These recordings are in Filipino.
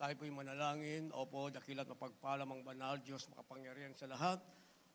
Tayo po'y manalangin. Opo, dakilat mapagpalam ang banal, Diyos makapangyarihan sa lahat.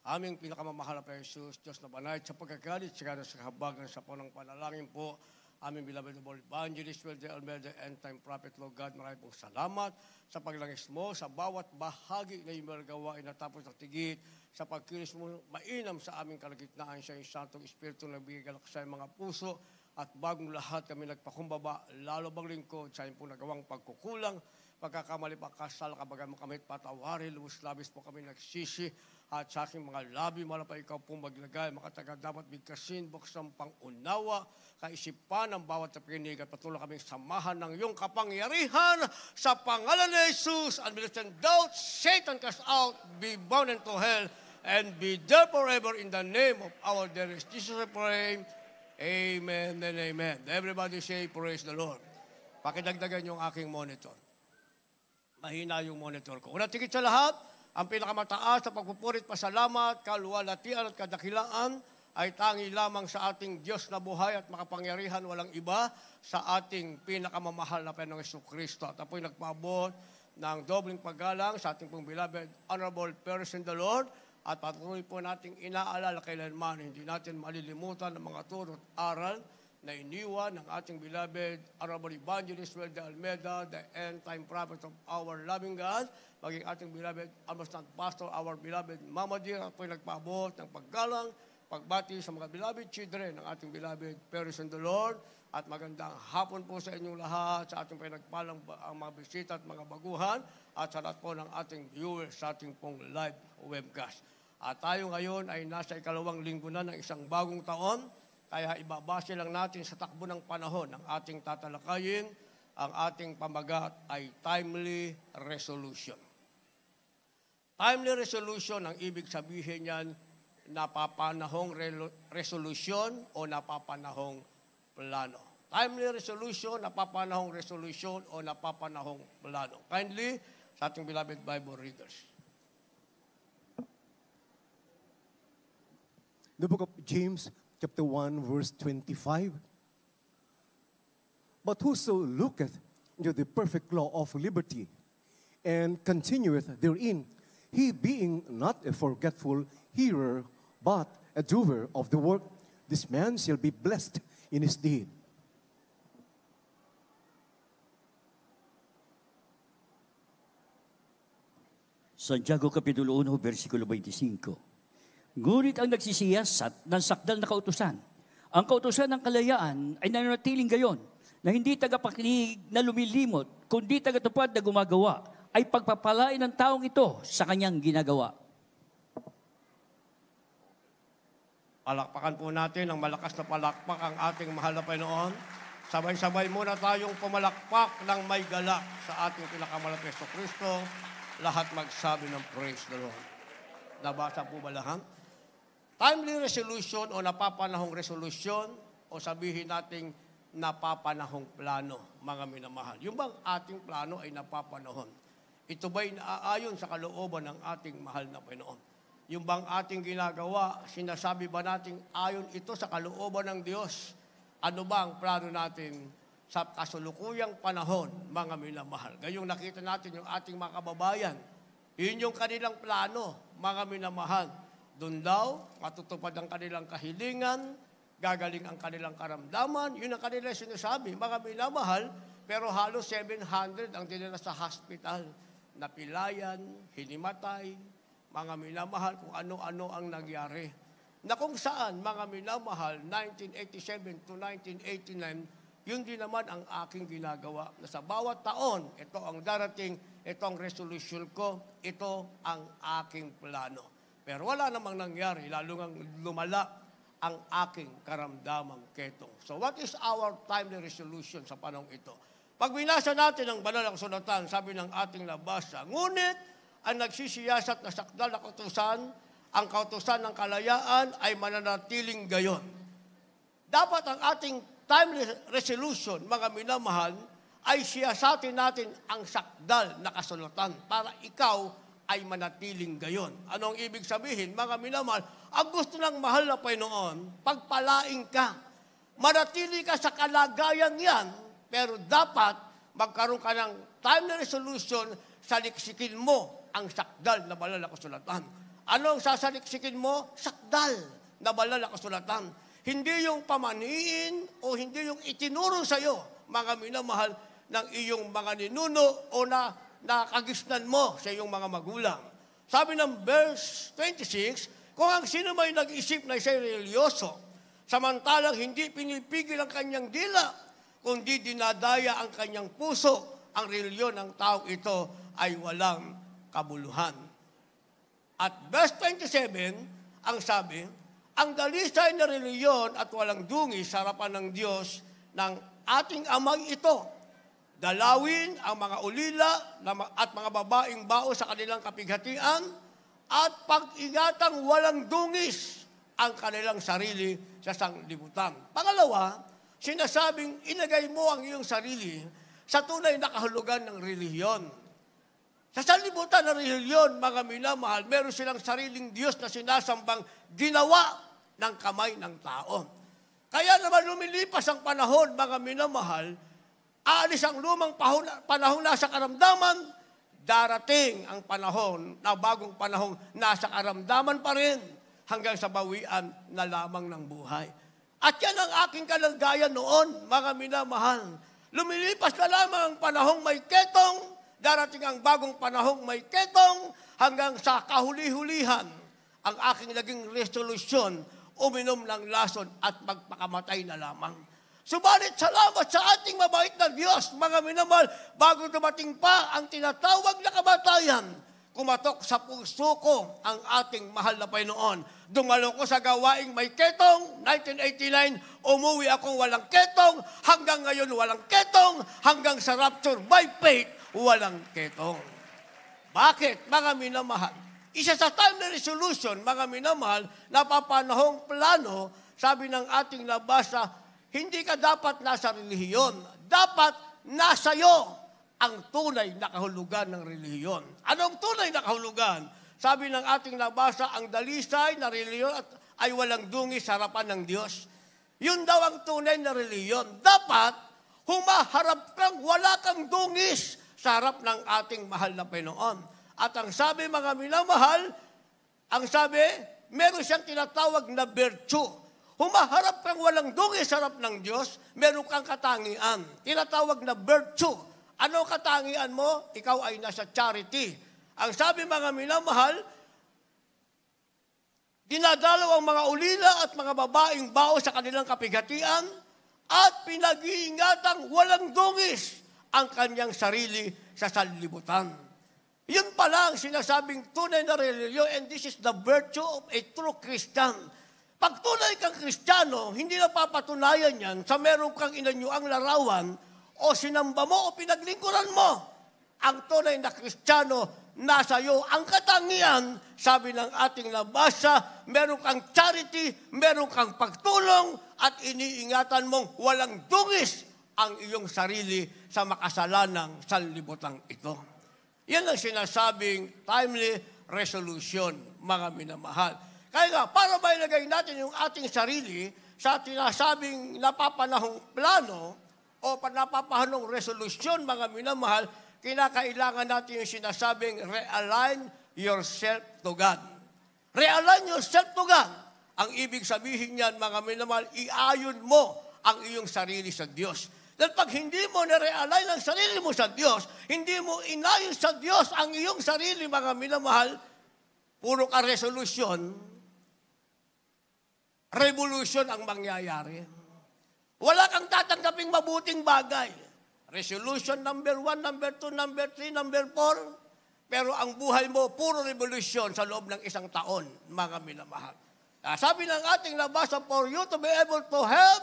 Aming pinakamamahal na Jesus, Diyos na banay, sa pagkagalit, sa kahabagan sa punong panalangin po. Aming beloved Lord Evangelist, Wilder Almeida, End Time Prophet, Lord God, maraming pong salamat sa paglangis mo, sa bawat bahagi na iyong gawain na tapos ng tigit, sa pagkilos mo, mainam sa aming kalagitnaan siya yung Santong Espiritu na bigay galak sa mga puso, at bagong lahat kami nagpakumbaba, lalo bang lingkod sa iyong pong nagawang pagkukulang, pagkakamali pagkasal, kabagan mo kami patawarin, lumus-labis po kami nagsisi, at sa aking mga labi, malapay ikaw pong maglagay, makataga dapat bigkasin, buksan pang-unawa, kaisipan ng bawat napinig at patuloy kaming samahan ng iyong kapangyarihan sa pangalan ni Jesus. Unbelief and doubt, Satan cast out, be bound into hell, and be there forever in the name of our dearest Jesus I pray. Amen and amen. Everybody say, praise the Lord. Pakidagdagan yung aking monitor. Mahina yung monitor ko. Una tigit sa lahat, ang pinakamataas sa pagpupurit, pasalamat, kaluwalhatian at kadakilaan ay tangi lamang sa ating Diyos na buhay at makapangyarihan, walang iba sa ating pinakamamahal na Panginoong Jesucristo. At apo'y nagpaabot ng dobling paggalang sa ating pong beloved, honorable parents in the Lord, at patuloy po nating inaalala kailanman, hindi natin malilimutan ng mga turo at aral na iniwan ng ating beloved Honorable Evangelist Wilder Almeida, the end time prophet of our loving God, maging ating beloved Almastant Pastor, our beloved Mama Dear, at po'y nagpaabot ng paggalang, pagbati sa mga beloved children ng ating beloved parents in the Lord, at magandang hapon po sa inyong lahat, sa ating pinagpalang ang mga bisita at mga baguhan, at sa lahat po ng ating viewers sa ating pong live webcast. At tayo ngayon ay nasa ikalawang linggo na ng isang bagong taon, kaya ibabase lang natin sa takbo ng panahon ng ating tatalakayin, ang ating pamagat ay timely resolution. Timely resolution, ang ibig sabihin niyan, napapanahong resolution o napapanahong plano. Timely resolution, napapanahong resolution o napapanahong plano. Kindly, sa ating beloved Bible readers. The book of James, chapter 1, verse 25. But whoso looketh into the perfect law of liberty, and continueth therein, he being not a forgetful hearer, but a doer of the work, this man shall be blessed in his deed. Santiago Kapitulo 1, versikulo 25. Ngunit ang nagsisiyasat ng sakdal na kautusan, ang kautusan ng kalayaan ay nananatiling gayon, na hindi tagapakinig na lumilimot, kundi tagatupad na gumagawa, ay pagpapalain ng taong ito sa kanyang ginagawa. Palakpakan po natin ang malakas na palakpak ang ating mahal na Panginoon. Sabay-sabay muna tayong pumalakpak ng may galak sa ating pinakamalapit na Jesucristo. Lahat magsabi ng praise the Lord. Nabasa po ba lahat? Timely resolution o napapanahong resolution o sabihin nating napapanahong plano, mga minamahal. Yung bang ating plano ay napapanahon? Ito ba'y naaayon sa kalooban ng ating mahal na Panginoon? Yung bang ating ginagawa, sinasabi ba nating ayon ito sa kalooban ng Diyos? Ano ba ang plano natin sa kasulukuyang panahon, mga minamahal? Gayong nakita natin yung ating mga kababayan, yun yung kanilang plano, mga minamahal. Doon daw, matutupad ang kanilang kahilingan, gagaling ang kanilang karamdaman, yun ang kanilang sinasabi, mga minamahal, pero halos 700 ang dinala sa hospital. Napilayan, hinimatay, mga minamahal, kung ano-ano ang nangyari. Na kung saan, mga minamahal, 1987 to 1989, yun din naman ang aking ginagawa. Na sa bawat taon, ito ang darating, ito ang resolution ko, ito ang aking plano. Pero wala namang nangyari, lalo ngang lumala ang aking karamdamang ketong. So what is our timely resolution sa panahon ito? Pag binasa natin ang banal na kasulatan, sabi ng ating nabasa, ngunit ang nagsisiyasat na sakdal na kautusan, ang kautusan ng kalayaan ay mananatiling gayon. Dapat ang ating timely resolution, mga minamahal, ay siyasatin natin ang sakdal na kasulatan para ikaw ay manatiling gayon. Anong ibig sabihin? Mga minamahal, ang gusto ng mahal na Panginoon, pagpalaing ka. Manatili ka sa kalagayan yan, pero dapat magkaroon ka ng time na resolution, saliksikin mo ang sakdal na banal na kasulatan. Anong sasaliksikin mo? Sakdal na banal na kasulatan. Hindi yung pamaniin o hindi yung itinuro sa iyo, mga minamahal, ng iyong mga ninuno o na nakagisnan mo sa iyong mga magulang. Sabi ng verse 26, kung ang sino may nag-isip na isa'y religyoso, samantalang hindi pinipigil ang kanyang dila, kundi dinadaya ang kanyang puso, ang reliyon ng tao ito ay walang kabuluhan. At verse 27, ang sabi, ang dalisay na reliyon at walang dungis sa harapan ng Diyos ng ating amay ito, dalawin ang mga ulila at mga babaeng bao sa kanilang kapighatian at pag-ingatang walang dungis ang kanilang sarili sa sanglibutan. Pangalawa, sinasabing inagay mo ang iyong sarili sa tunay na kahulugan ng relihiyon. Sa sanlibutan ng relihiyon, mga minamahal, meron silang sariling Diyos na sinasambang ginawa ng kamay ng tao. Kaya naman lumilipas ang panahon, mga minamahal, aalis ang lumang panahon nasa karamdaman, darating ang panahon na bagong panahon nasa karamdaman pa rin hanggang sa bawian na lamang ng buhay. At yan ang aking kalagayan noon, mga minamahal. Lumilipas na lamang ang panahong may ketong, darating ang bagong panahong may ketong, hanggang sa kahuli-hulihan ang aking naging resolusyon, uminom ng lason at magpakamatay na lamang. Subalit salamat sa ating mabait na Diyos, mga minamahal, bago dumating pa ang tinatawag na kamatayan, kumatok sa puso ko ang ating mahal na Panginoon. Dumalo ko sa gawaing may ketong, 1989, umuwi akong walang ketong, hanggang ngayon walang ketong, hanggang sa rapture by faith, walang ketong. Bakit, mga minamahal? Isa sa time na resolution, mga minamahal, napapanahong plano, sabi ng ating nabasa, hindi ka dapat nasa relihiyon. Dapat nasa iyo ang tunay na kahulugan ng relihiyon. Anong tunay na kahulugan? Sabi ng ating nabasa, ang dalisay na relihiyon ay walang dungis sa harapan ng Diyos. Yun daw ang tunay na relihiyon. Dapat humaharap kang wala kang dungis sa harap ng ating mahal na Panginoon. At ang sabi, mga minamahal, ang sabi, meron siyang tinatawag na virtue. Humaharap kang walang dungis sa harap ng Diyos, meron kang katangian. Tinatawag na virtue. Ano katangian mo? Ikaw ay nasa charity. Ang sabi, mga minamahal, dinadalaw ang mga ulila at mga babaeng bao sa kanilang kapighatian at pinag-iingatang walang dungis ang kanyang sarili sa sanlibutan. Yun pala ang sinasabing tunay na religion, and this is the virtue of a true Christian. Pag tunay kang Kristiyano, hindi napapatunayan yan sa meron kang inanyuang larawan o sinamba mo o pinaglingkuran mo. Ang tunay na Kristiyano, nasa iyo ang katangian, sabi ng ating nabasa, meron kang charity, meron kang pagtulong, at iniingatan mong walang dungis ang iyong sarili sa makasalanang sanlibutan ito. Yan ang sinasabing timely resolution, mga minamahal. Kaya nga, para mailagay natin yung ating sarili sa tinasabing napapanahong plano o napapanahong resolusyon, mga minamahal, kinakailangan natin yung sinasabing realign yourself to God. Realign yourself to God. Ang ibig sabihin niyan, mga minamahal, iayon mo ang iyong sarili sa Diyos. Dahil pag hindi mo na-realign ang sarili mo sa Diyos, hindi mo inayon sa Diyos ang iyong sarili, mga minamahal, puro ka resolusyon, revolution ang mangyayari. Wala kang tatanggaping mabuting bagay. Resolution number 1, number 2, number 3, number 4. Pero ang buhay mo, puro revolution sa loob ng isang taon, mga minamahal. Sabi ng ating nabasa, for you to be able to have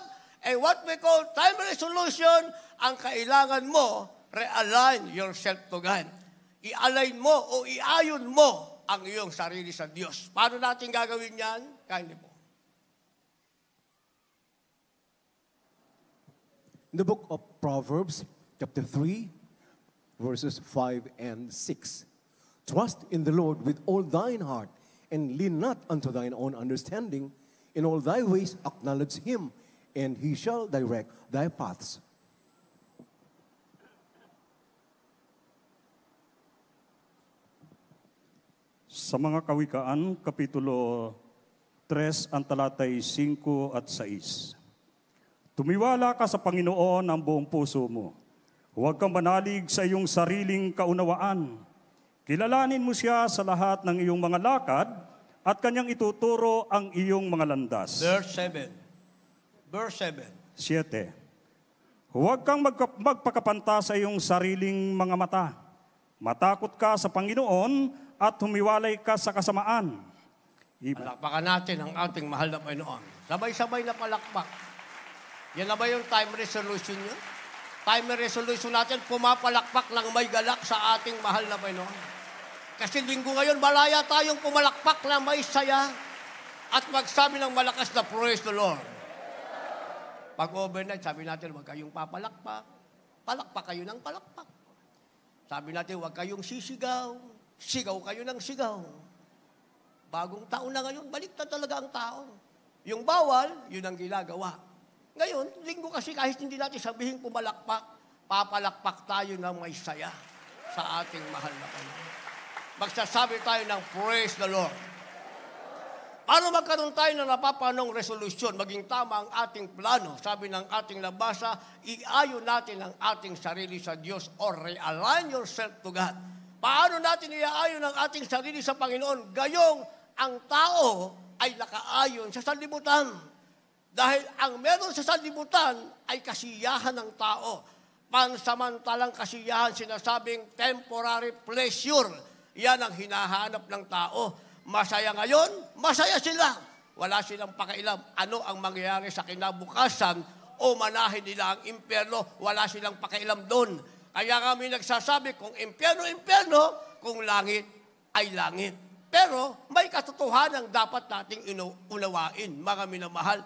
what we call time resolution, ang kailangan mo, realign yourself to God. I-align mo o iayon mo ang iyong sarili sa Diyos. Paano natin gagawin yan? Kindly po. In the book of Proverbs, chapter 3, verses 5 and 6. Trust in the Lord with all thine heart, and lean not unto thine own understanding. In all thy ways acknowledge him, and he shall direct thy paths. sa mga Kawikaan, Kapitulo 3, ang talatay 5 at 6. Tumiwala ka sa Panginoon ang buong puso mo. Huwag kang manalig sa iyong sariling kaunawaan. Kilalanin mo siya sa lahat ng iyong mga lakad at kanyang ituturo ang iyong mga landas. Verse 7. Verse 7. 7. Huwag kang magpakapanta sa iyong sariling mga mata. Matakot ka sa Panginoon at humiwalay ka sa kasamaan. Palakpakan natin ang ating mahal na Panginoon. Sabay-sabay na palakpak. Yan na ba yung time resolution nyo? Time resolution natin, pumapalakpak ng may galak sa ating mahal na Panginoon. Kasi linggo ngayon, malaya tayong pumalakpak na may saya at magsabi ng malakas na praise the Lord. Pag overnight, sabi natin, huwag kayong papalakpak. Palakpak kayo ng palakpak. Sabi natin, huwag kayong sisigaw. Sigaw kayo ng sigaw. Bagong taon na ngayon, baliktad talaga ang tao. Yung bawal, yun ang ginagawa. Ngayon, linggo kasi kahit hindi natin sabihin pumalakpak, papalakpak tayo ng may saya sa ating mahal na Panginoon. Magsasabi tayo ng praise the Lord. Para magkaroon tayo ng napapanong resolusyon, maging tama ang ating plano, sabi ng ating nabasa, iayon natin ang ating sarili sa Diyos or realign yourself to God. Paano natin iaayon ang ating sarili sa Panginoon? Gayong ang tao ay nakaayon sa sanlibutan. Dahil ang meron sa sanlibutan ay kasiyahan ng tao. Pansamantalang kasiyahan, sinasabing temporary pleasure. Yan ang hinahanap ng tao. Masaya ngayon, masaya sila. Wala silang pakialam ano ang mangyayari sa kinabukasan o manahin nila ang impyerno. Wala silang pakialam doon. Kaya kami nagsasabi, kung impyerno, impyerno, kung langit, ay langit. Pero may katotohanan dapat nating unawain, mga minamahal.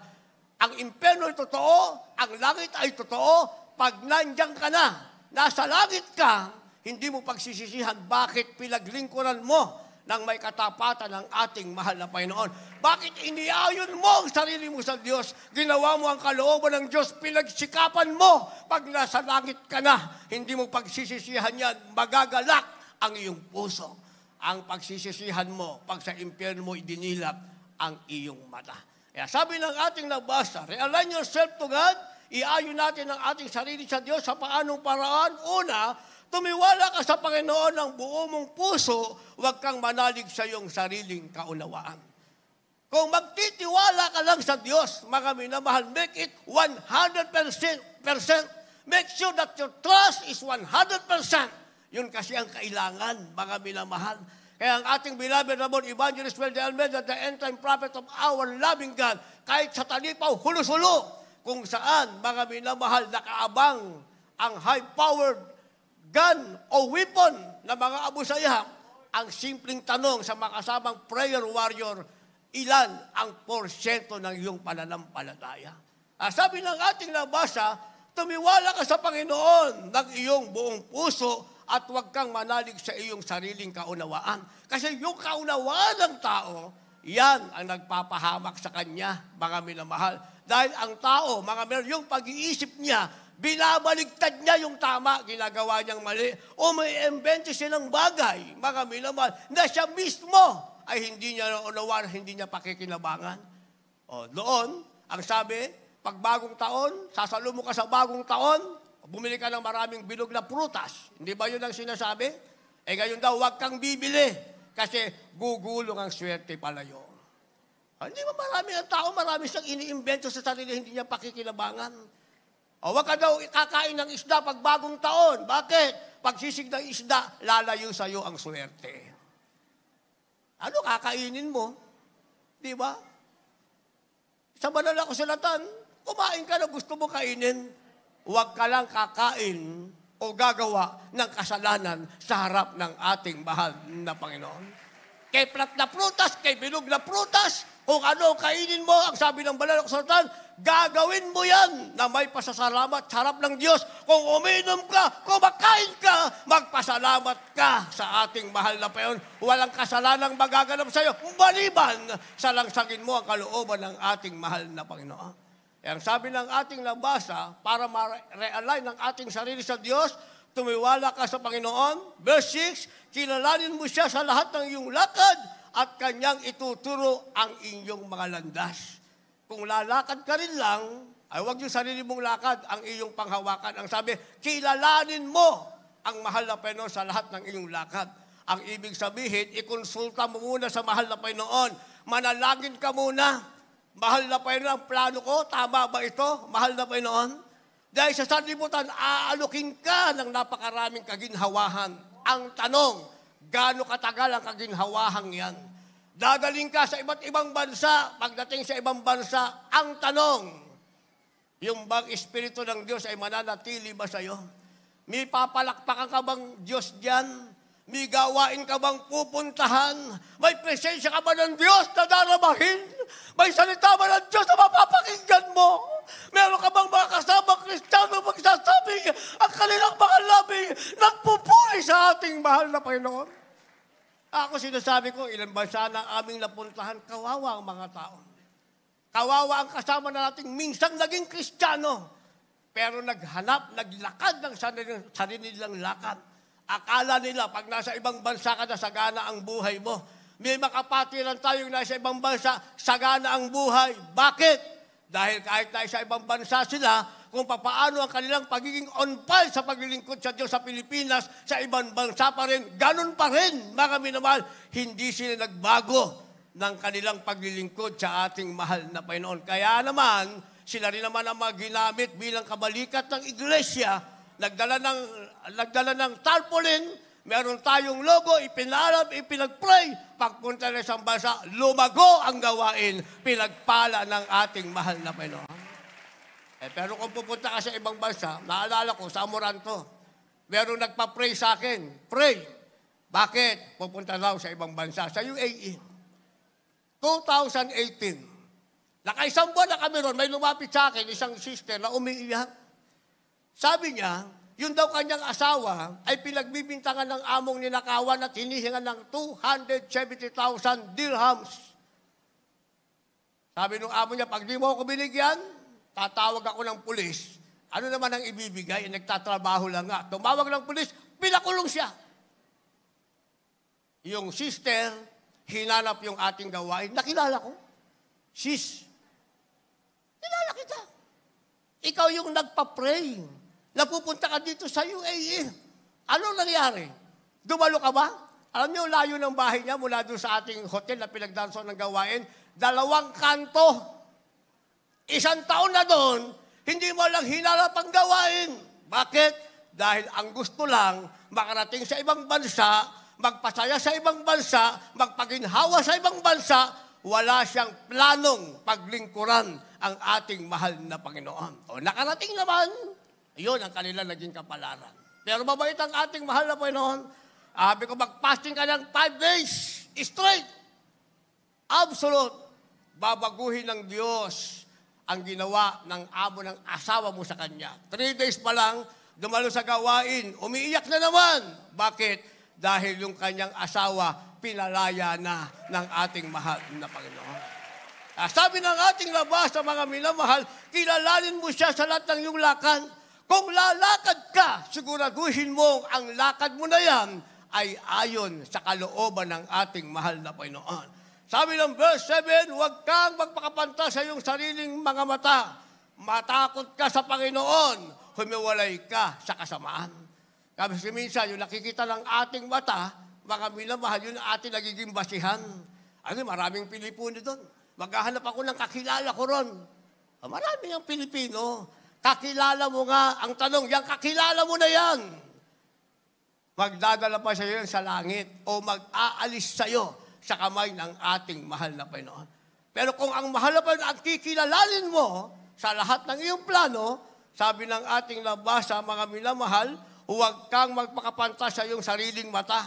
Ang impyerno ay totoo, ang langit ay totoo. Pag nandiyan ka na, nasa langit ka, hindi mo pagsisisihan bakit pinaglingkuran mo ng may katapatan ng ating mahal na Panginoon. Bakit iniayon mo ang sarili mo sa Diyos? Ginawa mo ang kalooban ng Diyos, pinagsikapan mo. Pag nasa langit ka na, hindi mo pagsisisihan yan, magagalak ang iyong puso. Ang pagsisisihan mo, pag sa impyerno mo idinilap ang iyong mata. Kaya sabi ng ating nabasa, realign yourself to God, iayon natin ang ating sarili sa Diyos sa paanong paraan. Una, tumiwala ka sa Panginoon ng buo mong puso, huwag kang manalig sa iyong sariling kaunawaan. Kung magtitiwala ka lang sa Diyos, mga minamahal, make it 100%. Make sure that your trust is 100%. Yun kasi ang kailangan, mga minamahal. Kaya ang ating beloved Ramon Evangelist Well de Almeida, the end-time prophet of our loving God, kahit sa talipaw, hulo-hulo, kung saan, mga minamahal, nakaabang ang high-powered gun o weapon na mga abusaya, ang simpleng tanong sa mga kasamang prayer warrior, ilan ang porsyento ng iyong pananampalataya? Sabi ng ating nabasa, tumiwala ka sa Panginoon ng iyong buong puso at huwag kang manalig sa iyong sariling kaunawaan. Kasi yung kaunawaan ng tao, yan ang nagpapahamak sa kanya, mga minamahal. Dahil ang tao, yung pag-iisip niya, binabaligtad niya yung tama, ginagawa niyang mali. O may embente silang bagay, mga minamahal, na siya mismo ay hindi niya naunawan, hindi niya pakikinabangan. O doon, ang sabi, pag bagong taon, sasalo mo ka sa bagong taon, bumili ka ng maraming bilog na prutas. Hindi ba yun ang sinasabi? Ngayon daw, huwag kang bibili kasi gugulong ang swerte pala yun. Hindi ba marami ang tao, marami siyang iniimbento sa sarili, hindi niya pakikinabangan. O huwag ka daw kakain ng isda pag bagong taon. Bakit? Pag sisig ng isda, lalayo sa iyo ang swerte. Ano kakainin mo? Di ba? Sa banal na kasulatan, kumain ka na gusto mo kainin. Huwag ka lang kakain o gagawa ng kasalanan sa harap ng ating mahal na Panginoon. Kay plat na prutas, kay bilog na prutas, kung ano kainin mo, ang sabi ng banal na kasulatan, gagawin mo yan na may pasasalamat sa harap ng Diyos. Kung uminom ka, kumakain ka, magpasalamat ka sa ating mahal na Panginoon. Walang kasalanang magaganap sa iyo, maliban sa langsangin mo ang kalooban ng ating mahal na Panginoon. Ang sabi ng ating nabasa, para ma-realign ang ating sarili sa Diyos, tumiwala ka sa Panginoon. Verse 6, kilalanin mo siya sa lahat ng iyong lakad at kanyang ituturo ang inyong mga landas. Kung lalakad ka rin lang, ay huwag yung sarili mong lakad, ang iyong panghawakan. Ang sabi, kilalanin mo ang mahal na Panginoon sa lahat ng iyong lakad. Ang ibig sabihin, ikonsulta mo muna sa mahal na Panginoon. Manalangin ka muna. Mahal na Panginoon, ang plano ko, tama ba ito? Mahal na Panginoon? Dahil sa sanlibutan, aalukin ka ng napakaraming kaginhawahan. Ang tanong, gaano katagal ang kaginhawahang yan? Dadaling ka sa iba't ibang bansa. Pagdating sa ibang bansa, ang tanong, yung bang Espiritu ng Diyos ay mananatili ba sa'yo? May papalakpakan ka bang Diyos dyan? May gawain ka bang pupuntahan? May presensya ka ba ng Diyos na daramahin? May salita ba ng Diyos na mapapakinggan mo? Meron ka bang mga kasamang Kristiyano magsasabing ang kanilang mga labi nagpupuri sa ating mahal na Panginoon? Ako sinasabi ko, ilang bansa na aming napuntahan, kawawa ang mga tao. Kawawa ang kasama na nating minsang naging Kristiyano. Pero naghanap, naglakad ng sarili nilang lakad. Akala nila, pag nasa ibang bansa ka na, sagana ang buhay mo. May makapatiran tayong nasa ibang bansa, sagana ang buhay. Bakit? Dahil kahit nasa ibang bansa sila, kung papaano ang kanilang pagiging on fire sa paglilingkod sa Diyos sa Pilipinas, sa ibang bansa pa rin, ganun pa rin, mga minamahal, hindi sila nagbago ng kanilang paglilingkod sa ating mahal na Panginoon. Kaya naman, sila rin naman ang ginamit bilang kabalikat ng iglesia, nagdala ng tarpaulin, meron tayong logo, ipinalab, ipinagpray, pagpunta na sa bansa, lumago ang gawain, pinagpala ng ating mahal na Panginoon. Pero kung pupunta ka sa ibang bansa, naalala ko, sa Amoranto, meron nagpa-pray sa akin, pray. Bakit? Pupunta daw sa ibang bansa, sa UAE. 2018. Nakaisang buwan na kami ron, may lumapit sa akin, isang sister na umiiyak. Sabi niya, yun daw kanyang asawa ay pinagbibintangan ng among ninakawan at hinihingan ng 270,000 dirhams. Sabi nung amo niya, pag di mo ako binigyan, tatawag ako ng pulis. Ano naman ang ibibigay? Nagtatrabaho lang nga. Tumawag ng pulis, pinakulong siya. Yung sister, hinanap yung ating gawain. Nakilala ko. Sis, kilala kita. Ikaw yung nagpa-pray. Napupunta ka dito sa UAE. Ano nangyari? Dumalo ka ba? Alam niyo, layo ng bahay niya mula doon sa ating hotel na pinagdanso ng gawain. 2 kanto. 1 taon na doon, hindi mo lang hinanap ang gawain. Bakit? Dahil ang gusto lang, makarating sa ibang bansa, magpasaya sa ibang bansa, magpaginhawa sa ibang bansa, wala siyang planong paglingkuran ang ating mahal na Panginoon. O nakarating naman, yun ang kanila naging kapalaran. Pero mabait ang ating mahal na Panginoon. Sabi ko, mag-fasting ka ng 5 days straight. Absolute. Babaguhin ng Diyos ang ginawa ng amo ng asawa mo sa kanya. 3 days pa lang, dumalo sa gawain, umiiyak na naman. Bakit? Dahil yung kanyang asawa, pinalaya na ng ating mahal na Panginoon. Sabi ng ating labas sa mga minamahal, kilalanin mo siya sa lahat ng iyong lakad. Kung lalakad ka, siguraduhin mo ang lakad mo na yan ay ayon sa kalooban ng ating mahal na Panginoon. Sabi ng verse 7, huwag kang magpakapanta sa iyong sariling mga mata. Matakot ka sa Panginoon, humiwalay ka sa kasamaan. Kasi minsan, yung nakikita ng ating mata, mga minamahal, yun ang ating nagiging basihan. Ano, maraming Pilipino doon. Maghahanap ako ng kakilala ko ron. Marami ang Pilipino. Kakilala mo nga. Ang tanong, yung kakilala mo na yan. Magdadala pa sa'yo yan sa langit o mag-aalis sa'yo sa kamay ng ating mahal na Panginoon. Pero kung ang mahal na Panginoon ang kikilalalin mo sa lahat ng iyong plano, sabi ng ating nabasa, mga minamahal, huwag kang magpakapanta sa iyong sariling mata.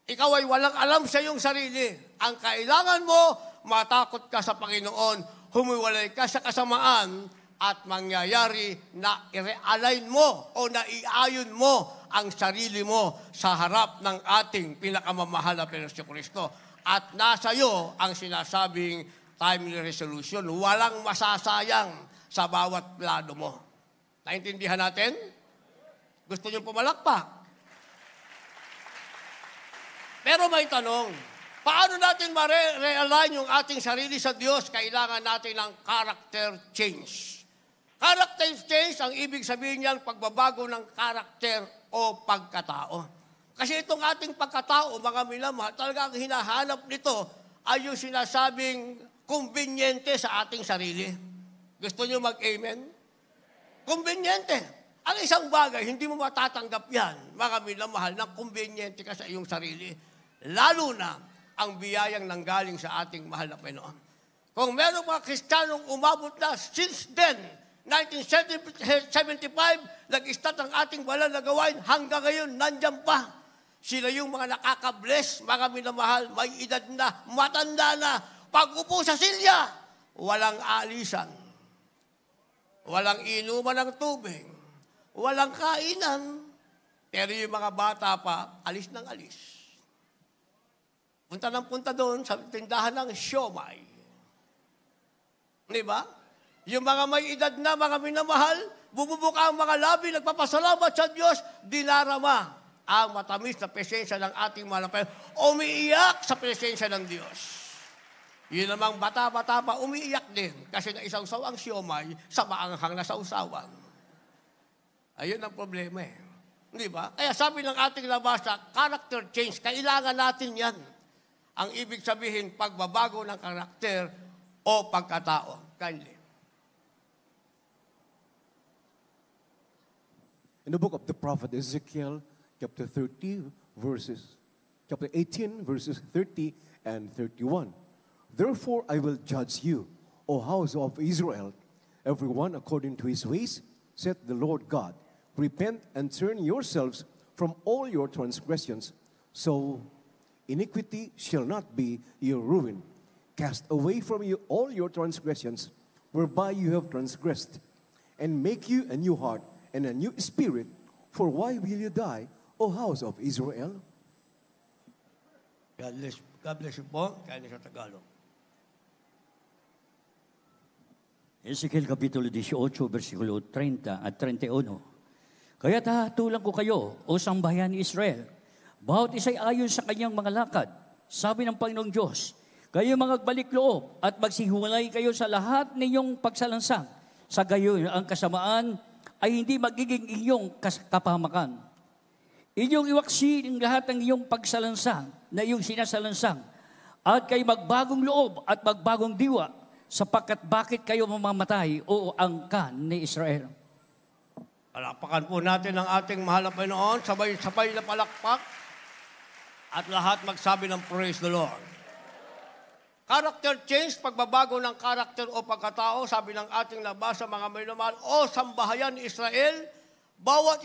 Ikaw ay walang alam sa iyong sarili. Ang kailangan mo, matakot ka sa Panginoon, humiwalay ka sa kasamaan, at mangyayari na i-realign mo o na iayon mo ang sarili mo sa harap ng ating pinakamamahal na Panginoon Kristo. At nasa iyo ang sinasabing timely resolution. Walang masasayang sa bawat plano mo. Naintindihan natin? Gusto niyo pumalakpak? Pero may tanong, Paano natin ma-realign yung ating sarili sa Diyos? Kailangan natin ng character change. Character change, ang ibig sabihin niyan, pagbabago ng karakter o pagkatao. Kasi itong ating pagkatao, mga minamahal, talagang hinahanap nito ay yung sinasabing kumbinyente sa ating sarili. Gusto niyo mag-amen? Kumbinyente. Ang isang bagay, hindi mo matatanggap yan, mga minamahal, na kumbinyente ka sa iyong sarili. Lalo na ang biyayang nanggaling sa ating mahal na Panginoon. Kung meron mga Kristiyanong umabot na since then, 1975, nag-start ang ating banal na gawain, hanggang ngayon, nandyan pa. Sila yung mga nakaka-bless, mga minamahal, may edad na, matanda na. Pag-upo sa silya, walang alisan, walang inuman ng tubig, walang kainan. Pero yung mga bata pa, alis ng alis. Punta ng punta doon sa tindahan ng siomay. Di ba? Yung mga may edad na, mga minamahal, bumubuka ang mga labi, nagpapasalamat sa Diyos, dinarama ang matamis na presensya ng ating mahal na Panginoon. Umiiyak sa presensya ng Diyos. Yun namang bata-bata pa, umiiyak din kasi naisawsaw ang siomay sa maanghang na sausawan. Ayun ang problema eh. Di ba? Kaya sabi ng ating labasa, character change, kailangan natin yan. Ang ibig sabihin, pagbabago ng karakter o pagkatao. Kindly. In the book of the prophet Ezekiel, chapter 18, verses 30 and 31. Therefore I will judge you, O house of Israel, everyone according to his ways, saith the Lord God. Repent and turn yourselves from all your transgressions, so iniquity shall not be your ruin. Cast away from you all your transgressions, whereby you have transgressed, and make you a new heart and a new spirit. For why will you die, O house of Israel? God bless you po. Kaya sa Tagalog. Ezekiel Kapitulo 18, versikulo 30 at 31. Kaya hahatulan ko kayo, o sambayan ni Israel, bawat isa'y ayon sa kanyang mga lakad. Sabi ng Panginoong Diyos, kayo magbalik loob at magsihiwalay kayo sa lahat ninyong pagsalansang. Sa gayon, ang kasamaan ay hindi magiging inyong kapahamakan. Inyong iwaksi ang lahat ng iyong pagsalansang na iyong sinasalansang at kayo magbagong loob at magbagong diwa sapagkat bakit kayo mamamatay o angkan ni Israel. Palapakan po natin ang ating mahal na Panginoon, sabay-sabay na palakpak at lahat magsabi ng praise the Lord. Character change, pagbabago ng karakter o pagkatao, sabi ng ating nabasa mga minamahal, o sambahayan ni Israel, bawat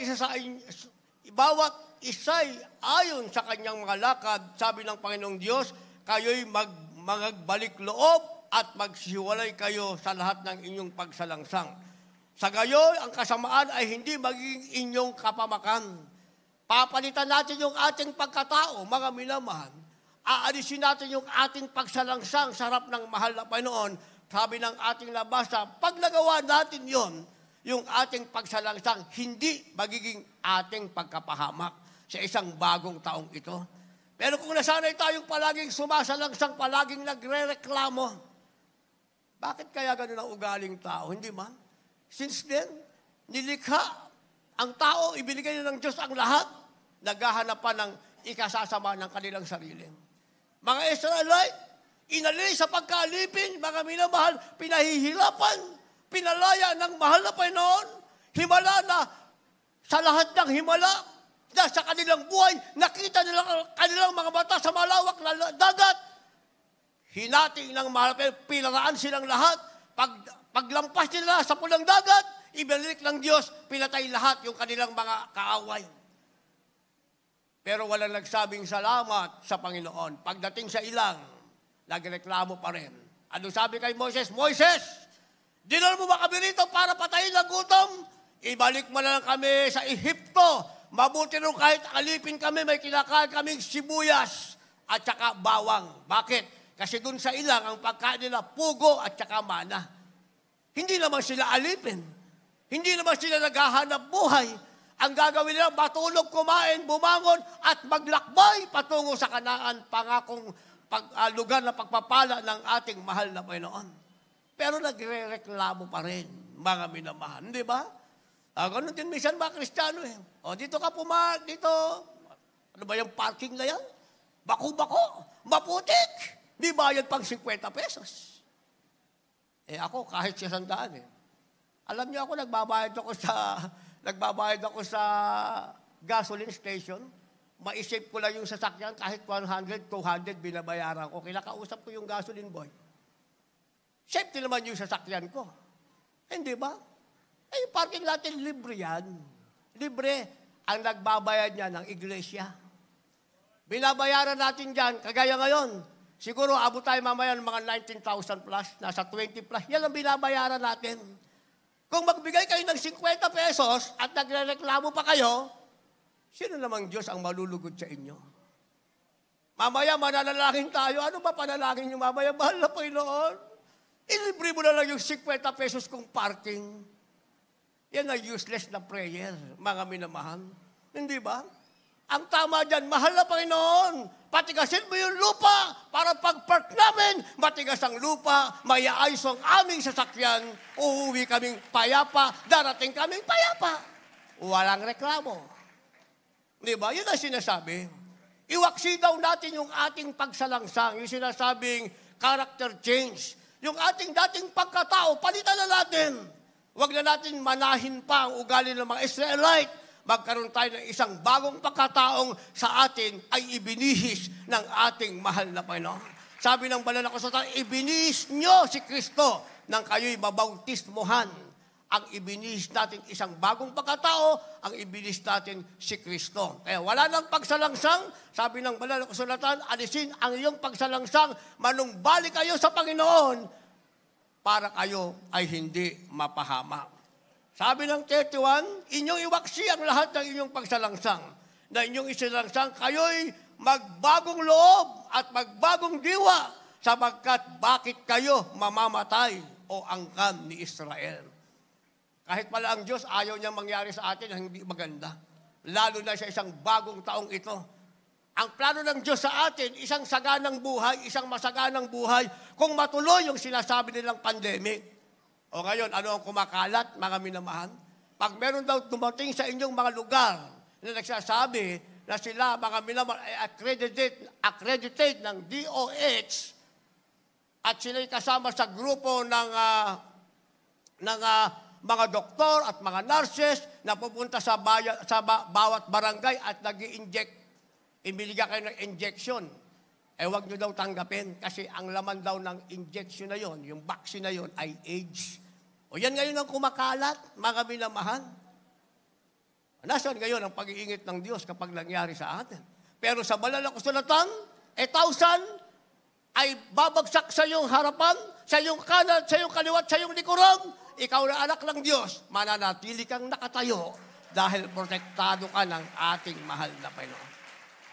isa'y ayon sa kanyang mga lakad, sabi ng Panginoong Diyos, kayo'y magbalik loob at magsihiwalay kayo sa lahat ng inyong pagsalangsang. Sa gayon, ang kasamaan ay hindi magiging inyong kapamakan. Papalitan natin yung ating pagkatao, mga minamahal. Aalisin natin yung ating pagsalangsang sa harap ng mahal na Panginoon. Sabi ng ating nabasa, pag nagawa natin yon, yung ating pagsalangsang, hindi magiging ating pagkapahamak sa isang bagong taong ito. Pero kung nasanay tayong palaging sumasalangsang, palaging nagre-reklamo, bakit kaya ganun ang ugaling tao? Hindi man. Since then, nilikha ang tao, ibinigay ng Diyos ang lahat, naghahanap pa ng ikasasama ng kanilang sarili. Mga Israelite, inalis sa pagkaalipin, mga minamahal, pinahihirapan, pinalaya ng mahal na Panginoon, himala na sa lahat ng himala, na sa kanilang buhay, nakita nila kanilang mga mata sa malawak na dagat, hinating ng mahal na Panginoon, pinaraan silang lahat, paglampas nila sa pulang dagat, ibalik ng Diyos, pinatay lahat yung kanilang mga kaaway. Pero walang nagsabing salamat sa Panginoon. Pagdating sa ilang, nagreklamo pa rin. Ano sabi kay Moises? Moises, dinala mo ba kami rito para patayin ng gutom? Ibalik mo na lang kami sa Ehipto. Mabuti rin kahit alipin kami, may kinakain kaming sibuyas at saka bawang. Bakit? Kasi dun sa ilang, ang pagkain nila, pugo at saka mana. Hindi naman sila alipin. Hindi naman sila naghahanap buhay. Ang gagawin nila, matulog, kumain, bumangon, at maglakbay patungo sa Kanaan, pangakong lugar na pagpapala ng ating mahal na Panginoon. Pero nagre-reklamo pa rin, mga minamahal. Hindi ba? Ganun din minsan mga Kristiyano eh. O, dito ka dito. Ano ba yung parking na yan? Bako-bako, maputik. Di bayad pang 50 pesos. Ako, kahit 100 eh. Alam niyo ako, nagbabayad ako sa gasoline station. Ma-save ko lang yung sasakyan, kahit 100, 200 binabayaran ko. Kinakausap ko yung gasoline boy. Safety naman yung sasakyan ko. Hindi ba? Yung parking natin, libre yan. Libre. Ang nagbabayad niya ng iglesia. Binabayaran natin dyan, kagaya ngayon. Siguro, abot tayo mamaya ng mga 19,000 plus, nasa 20 plus. Yan ang binabayaran natin. Kung magbigay kayo ng 50 pesos at nagrereklamo pa kayo, sino namang Diyos ang malulugod sa inyo? Mamaya, mananalangin tayo. Ano ba panalangin nyo mamaya? Mahal na Panginoon. Ilibre mo na lang yung 50 pesos kong parking. Yan ang useless na prayer, mga minamahal. Hindi ba? Ang tama dyan, mahal na Panginoon, patigasin mo yung lupa para pag-park namin, matigas ang lupa, mayaayos ang aming sasakyan, uuwi kaming payapa, darating kaming payapa. Walang reklamo. Di ba? Yun ang sinasabi. Iwaksi daw natin yung ating pagsalangsang, yung sinasabing character change. Yung ating dating pagkatao, palitan na natin. Huwag na natin manahin pa ang ugali ng mga Israelite. Magkaroon tayo ng isang bagong pagkataong sa atin ay ibinihis ng ating mahal na Panginoon. Sabi ng banal na kasulatan, ibinihis nyo si Kristo nang kayo'y mabautismuhan. Ang ibinihis natin isang bagong pagkatao, ang ibinihis natin si Kristo. Kaya wala nang pagsalangsang, sabi ng banal na kasulatan, alisin ang iyong pagsalangsang, manumbalik kayo sa Panginoon para kayo ay hindi mapahama. Sabi ng 31, inyong iwaksi ang lahat ng inyong pagsalangsang. Na inyong isalangsang, kayo'y magbagong loob at magbagong diwa sapagkat bakit kayo mamamatay o angkan ni Israel. Kahit pala ang Diyos, ayaw niyang mangyari sa atin na hindi maganda. Lalo na sa isang bagong taong ito. Ang plano ng Diyos sa atin, isang saganang buhay, isang masaganang buhay, kung matuloy yung sinasabi nilang pandemic. O ngayon, ano ang kumakalat, mga minamahal? Pag meron daw dumating sa inyong mga lugar na nagsasabi na sila, mga minamahal, ay accredited ng DOH at sila'y kasama sa grupo ng mga doktor at mga nurses na pupunta sa bawat barangay at nag-i-inject, ibinigyan kayo ng injection. Huwag nyo daw tanggapin kasi ang laman daw ng injection na yon, yung vaccine na yon ay AIDS. O yan ngayon ang kumakalat, mga minamahal. Nasaan ngayon ang pag-iingit ng Diyos kapag nangyari sa atin? Pero sa banal na kasulatan, 1,000 ay babagsak sa iyong harapan, sa iyong kanan, sa iyong kaliwat, sa iyong likuran. Ikaw na anak ng Diyos, mananatili kang nakatayo dahil protektado ka ng ating mahal na Panginoon.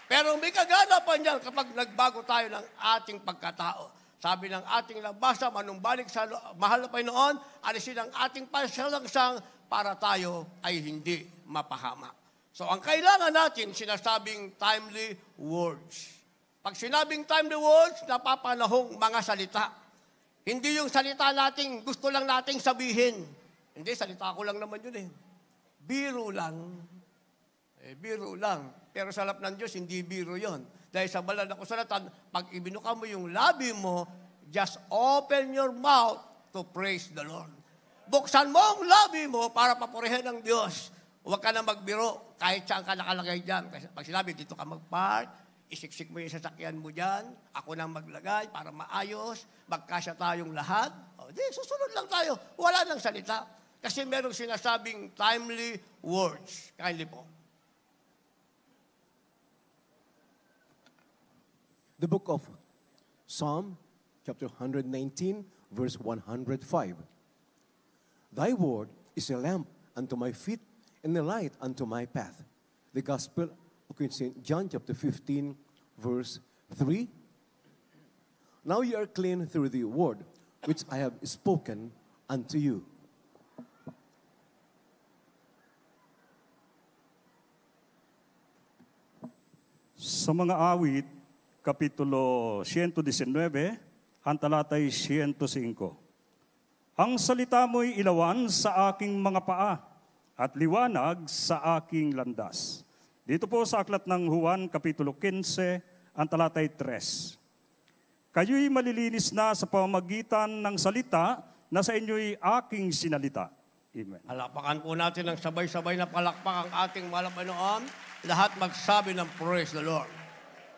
Pero may kaganapan niyan kapag nagbago tayo ng ating pagkatao. Sabi ng ating nabasa, manumbalik sa mahal na Panginoon, alisin ang ating pagsalangsang para tayo ay hindi mapahama. So ang kailangan natin, sinasabing timely words. Pag sinabing timely words, napapanahong mga salita. Hindi yung salita nating gusto lang nating sabihin. Hindi, salita ko lang naman yun eh. Biro lang. Biro lang. Pero sa harap ng Diyos, hindi biro yon. Dahil sa banal na kasulatan, pag ibinuka mo yung labi mo, just open your mouth to praise the Lord. Buksan mo ang labi mo para papurihin ng Diyos. Huwag ka na magbiro kahit saan ka nakalagay dyan. Kasi pag sinabi, dito ka mag-park, isiksik mo yung sasakyan mo dyan, ako nang maglagay para maayos, magkasya tayong lahat. O, di, susunod lang tayo. Wala nang salita. Kasi merong sinasabing timely words. Kindly po. The book of Psalm, chapter 119, verse 105. Thy word is a lamp unto my feet and a light unto my path. The Gospel of St. John, chapter 15, verse 3. Now you are clean through the word which I have spoken unto you. Sa mga awit, Kapitulo 119, ang talatay 105. Ang salita mo'y ilawan sa aking mga paa at liwanag sa aking landas. Dito po sa aklat ng Juan, Kapitulo 15, ang talatay 3. Kayo'y malilinis na sa pamamagitan ng salita na sa inyo'y aking sinalita. Amen. Alapakan po natin ng sabay-sabay na palakpak ang ating mahal na Panginoon. Lahat magsabi ng praise the Lord.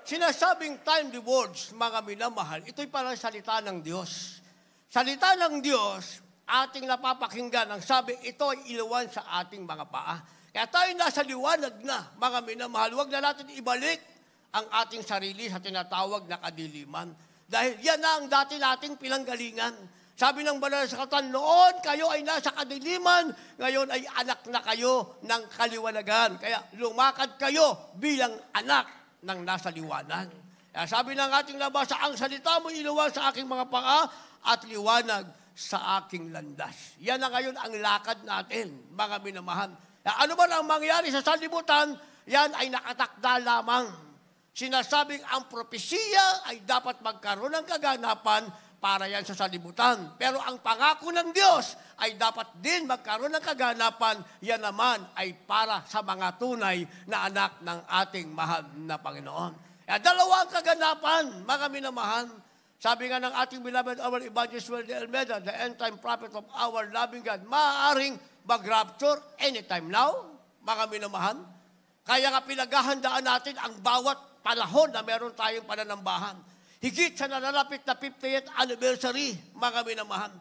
Sinasabing timely words, mga minamahal, ito'y para salita ng Diyos. Salita ng Diyos, ating napapakinggan. Ang sabi, ito ay ilawan sa ating mga paa. Kaya tayo nasa liwanag na, mga minamahal. Huwag na natin ibalik ang ating sarili sa tinatawag na kadiliman. Dahil yan na ang dati nating pinanggalingan. Sabi ng banal sa Katawan, noon kayo ay nasa kadiliman, ngayon ay anak na kayo ng kaliwanagan. Kaya lumakad kayo bilang anak ng nasa liwanag. Kaya sabi ng ating nabasa, ang salita mo ilawan sa aking mga paa at liwanag sa aking landas. Yan na ngayon ang lakad natin, mga minamahal. Kaya ano man ang mangyari sa sanlibutan, yan ay nakatakda lamang. Sinasabing ang propesiya ay dapat magkaroon ng kaganapan para yan sa sanlibutan. Pero ang pangako ng Diyos ay dapat din magkaroon ng kaganapan, yan naman ay para sa mga tunay na anak ng ating mahal na Panginoon. Kaya dalawang kaganapan, mga minamahal. Sabi nga ng ating beloved our evangelist Will de Almeida, the end-time prophet of our loving God, maaaring mag-rapture anytime now, mga minamahal. Kaya nga pinaghahandaan natin ang bawat panahon na meron tayong pananambahan. Higit sa nalalapit na 50th anniversary, mga minamahal.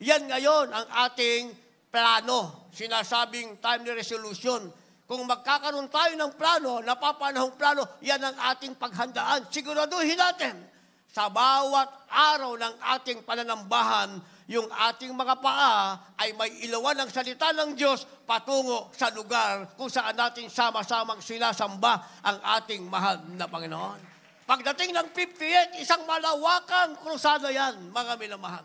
Yan ngayon ang ating plano, sinasabing timely resolution. Kung magkakaroon tayo ng plano, napapanahong plano, yan ang ating paghandaan. Siguraduhin natin, sa bawat araw ng ating pananambahan, yung ating mga paa ay may ilawan ng salita ng Diyos patungo sa lugar kung saan natin sama-samang sinasamba ang ating mahal na Panginoon. Pagdating ng 58, isang malawakang krusada yan, mga minamahal.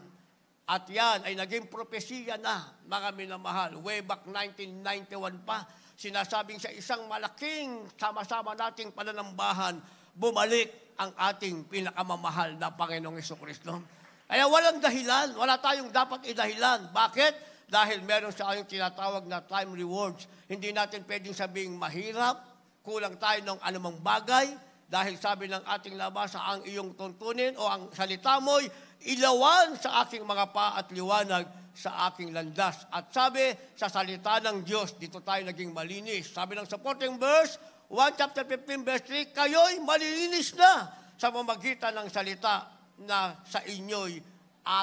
At yan ay naging propesiya na, mga minamahal. Way back 1991 pa, sinasabing sa isang malaking sama-sama nating pananambahan, bumalik ang ating pinakamamahal na Panginoong Jesucristo. Kaya walang dahilan, wala tayong dapat idahilan. Bakit? Dahil meron sa ayong tinatawag na time rewards. Hindi natin pwedeng sabing mahirap, kulang tayo ng anumang bagay, dahil sabi ng ating labasa, ang iyong tuntunin o ang salita mo'y ilawan sa aking mga paa at liwanag sa aking landas. At sabi sa salita ng Diyos, dito tayo naging malinis. Sabi ng supporting verse, 1 chapter 15 verse 3, kayo'y malinis na sa pamamagitan ng salita na sa inyo'y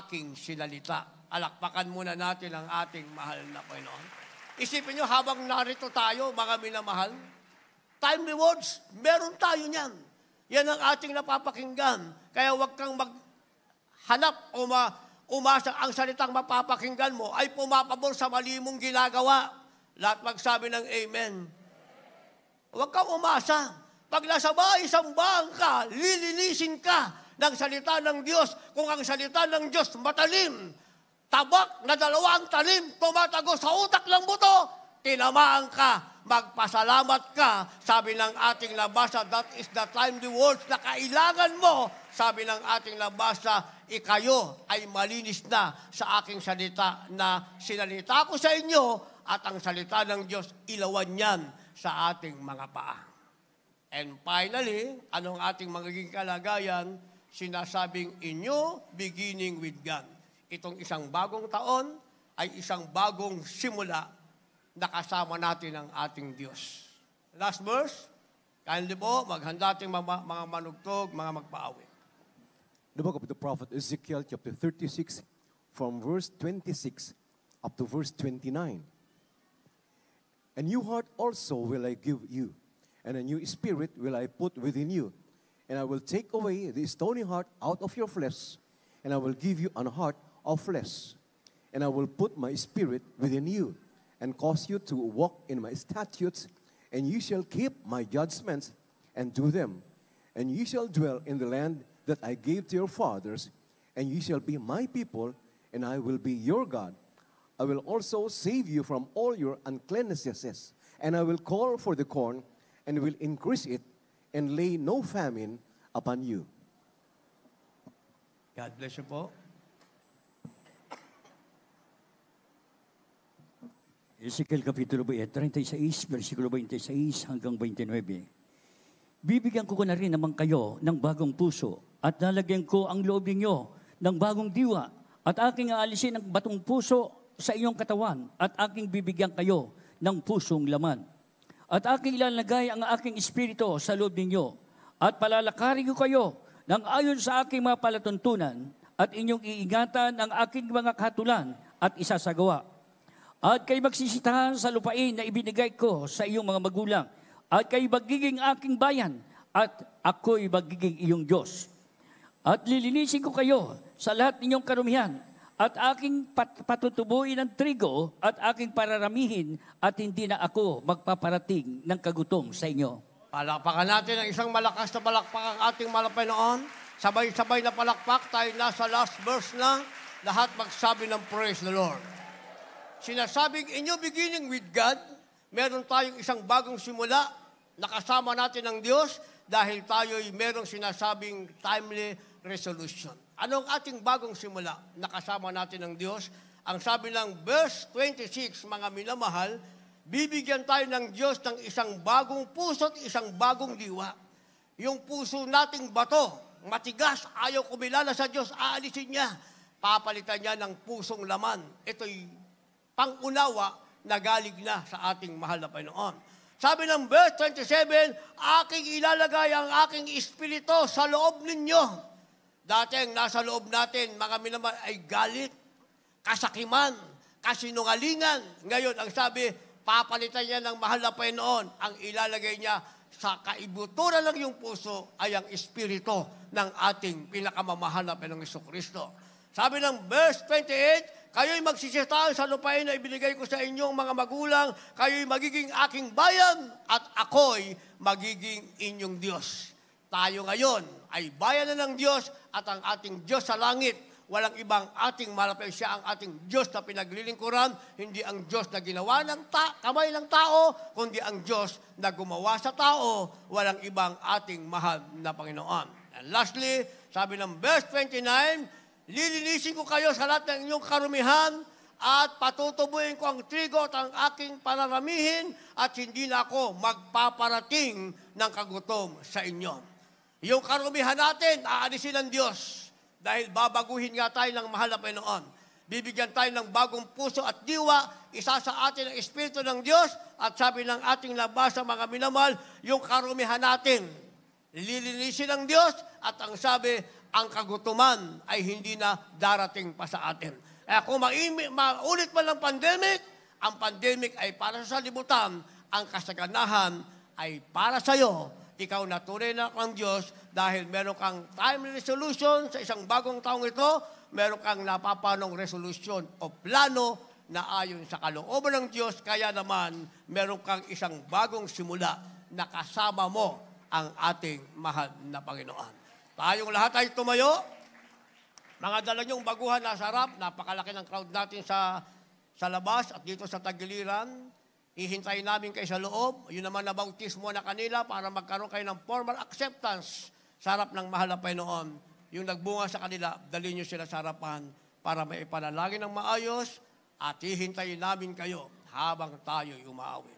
aking sinalita. Alakpakan muna natin ang ating mahal na Panginoon. Isipin nyo, habang narito tayo, mga minamahal, time rewards, meron tayo niyan. Yan ang ating napapakinggan. Kaya huwag kang maghanap o umasa ang salitang mapapakinggan mo ay pumapabor sa mali mong ginagawa. Lahat magsabi ng amen. Huwag kang umasa. Pag nasa bahay, sambahan ka, lilinisin ka ng salita ng Diyos. Kung ang salita ng Diyos matalim, tabak na dalawang talim, tumatago sa utak ng buto, tinamaan ka. Magpasalamat ka, sabi ng ating nabasa, that is the timely words na kailangan mo. Sabi ng ating nabasa, ikayo ay malinis na sa aking salita na sinalita ko sa inyo at ang salita ng Diyos, ilawan yan sa ating mga paa. And finally, anong ating magiging kalagayan? Sinasabing inyo, beginning with God. Itong isang bagong taon ay isang bagong simula nakasama natin ang ating Diyos. Last verse, kindly po, maghanda ating mga manugtog, mga magpaawit. The book of the prophet Ezekiel, chapter 36, from verse 26 up to verse 29. A new heart also will I give you, and a new spirit will I put within you. And I will take away the stony heart out of your flesh, and I will give you an heart of flesh. And I will put my spirit within you, and cause you to walk in my statutes, and you shall keep my judgments and do them. And you shall dwell in the land that I gave to your fathers, and you shall be my people, and I will be your God. I will also save you from all your uncleannesses, and I will call for the corn, and will increase it, and lay no famine upon you. God bless you po. Ezekiel Kapitulo 36, versikulo 26 hanggang 29. Bibigyan ko na rin naman kayo ng bagong puso at lalagyan ko ang loob ninyo ng bagong diwa at aking aalisin ang batong puso sa iyong katawan at aking bibigyan kayo ng pusong laman. At aking ilalagay ang aking espiritu sa loob ninyo at palalakarin ko kayo ng ayon sa aking mga palatuntunan at inyong iingatan ang aking mga katulan at isasagawa. At kayo magsisitahan sa lupain na ibinigay ko sa iyong mga magulang. At kayo magiging aking bayan. At ako'y magiging iyong Diyos. At lilinisin ko kayo sa lahat ninyong karumihan. At aking patutubuin ng trigo at aking pararamihin. At hindi na ako magpaparating ng kagutom sa inyo. Palakpakan natin ang isang malakas na palakpak ang ating malapay noon. Sabay-sabay na palakpak. Tayo nasa last verse na. Lahat magsabi ng praise the Lord. Sinasabing, in your beginning with God, meron tayong isang bagong simula, nakasama natin ng Diyos, dahil tayo'y merong sinasabing timely resolution. Anong ating bagong simula? Nakasama natin ng Diyos. Ang sabi ng verse 26, mga minamahal, bibigyan tayo ng Diyos ng isang bagong puso at isang bagong diwa. Yung puso nating bato, matigas, ayaw kumilala sa Diyos, aalisin niya. Papalitan niya ng pusong laman. Ito'y pangunawa na galing na sa ating mahal na Panginoon. Sabi ng verse 27, aking ilalagay ang aking espiritu sa loob ninyo. Dati ang nasa loob natin, mga minamahal, ay galit, kasakiman, kasinungalingan. Ngayon, ang sabi, papalitan niya ng mahal na Panginoon. Ang ilalagay niya sa kaibuturan ng iyong puso ay ang espiritu ng ating pinakamamahal na Panginoong Jesucristo. Sabi ng verse 28, kayo'y magsisitahan sa lupain na ibinigay ko sa inyong mga magulang, kayo'y magiging aking bayan at ako'y magiging inyong Diyos. Tayo ngayon ay bayan na ng Diyos at ang ating Diyos sa langit. Walang ibang ating malapit, siya ang ating Diyos na pinaglilingkuran, hindi ang Diyos na ginawa ng kamay ng tao, kundi ang Diyos na gumawa sa tao, walang ibang ating mahal na Panginoon. And lastly, sabi ng verse 29, lilinisin ko kayo sa lahat ng inyong karumihan at patutubuin ko ang trigo at ang aking pararamihin at hindi na ako magpaparating ng kagutom sa inyo. Yung karumihan natin, aalisin ng Diyos dahil babaguhin nga tayo ng mahal na Panginoon. Bibigyan tayo ng bagong puso at diwa, isa sa atin ang Espiritu ng Diyos at sabi ng ating nabasa mga minamahal, yung karumihan natin, lilinisin ng Diyos at ang sabi, ang kagutuman ay hindi na darating pa sa atin. Kung maulit man ang pandemic ay para sa libutan, ang kasaganahan ay para sa iyo. Ikaw na tunay na ng Diyos dahil meron kang timely resolution sa isang bagong taong ito, meron kang napapanong resolution o plano na ayon sa kalooban ng Diyos, kaya naman meron kang isang bagong simula na kasama mo ang ating mahal na Panginoon. Tayong lahat ay tumayo. Mga dala niyong baguhan nasa harap. Napakalaki ng crowd natin sa labas at dito sa tagiliran. Hihintayin namin kayo sa loob. Yun naman na bautismo na kanila para magkaroon kayo ng formal acceptance sa harap ng mahal na Panginoon. Yung nagbunga sa kanila, dalhin niyo sila sa harapan para maipanalangin ng maayos at hihintayin namin kayo habang tayo'y umaawit.